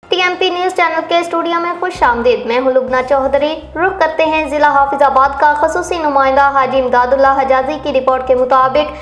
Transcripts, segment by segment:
TMP news channel के studio में खुश आमदीद। मैं हूं लुबना चौधरी। रुख करते हैं जिला हाफिजाबाद का खसूसी नुमाइंदा हाजी इमदादुल्ला हजाजी की रिपोर्ट के मुताबिक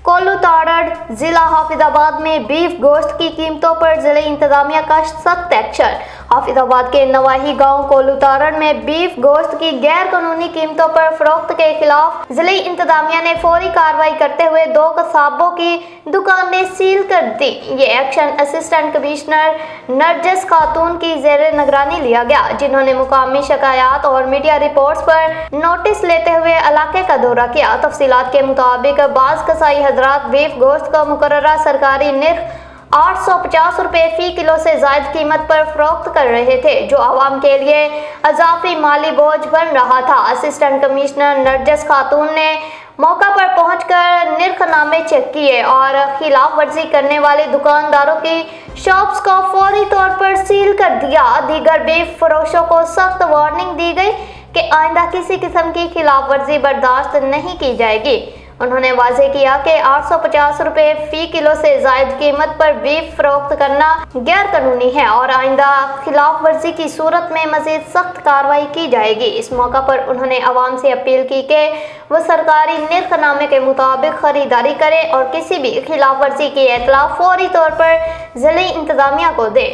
कोल्लू ताड़ड़ जिला हाफिजाबाद में बीफ गोश्त की कीमतों पर जिले इंतजामिया का सख्त एक्शन। हाफिजाबाद के नवाही गांव कोल्लू ताड़ड़ में बीफ गोश्त की गैर कानूनी कीमतों पर फरोख्त के खिलाफ जिले इंतजामिया ने फौरी कार्रवाई करते हुए 2 कसाबों की दुकानें सील कर दी। ये एक्शन असिस्टेंट कमिश्नर नरजस खातून की ज़ेरे निगरानी लिया गया, जिन्होंने मुकामी शिकायत और मीडिया रिपोर्ट्स पर नोटिस लेते हुए इलाके का दौरा किया। तफसीलात के मुताबिक बाज़ कसाई हजरात बीफ गोश्त का मुकर्ररा सरकारी निर्ख 850 रुपये फी किलो से जायद कीमत पर फरोख्त कर रहे थे, जो आवाम के लिए अजाफी माली बोझ बन रहा था। असिस्टेंट कमिश्नर नरजस खातून ने मौका पर पहुंचकर निर्खनामे चेक किए और खिलाफ वर्जी करने वाले दुकानदारों की शॉप्स को फौरी तौर पर सील कर दिया। दीगर बीफ फरोशों को सख्त वार्निंग दी गई कि आइंदा किसी किस्म की खिलाफ वर्जी बर्दाश्त नहीं की जाएगी। उन्होंने वाज़ेह किया कि 850 रुपये फी किलो से जायद कीमत पर बीफ फरोख्त करना गैर कानूनी है और आइंदा खिलाफ वर्जी की सूरत में मजीद सख्त कार्रवाई की जाएगी। इस मौका पर उन्होंने आवाम से अपील की कि वह सरकारी निर्खनामे के मुताबिक खरीदारी करे और किसी भी खिलाफ वर्जी की इत्तला फौरी तौर पर जिले इंतजामिया को दे।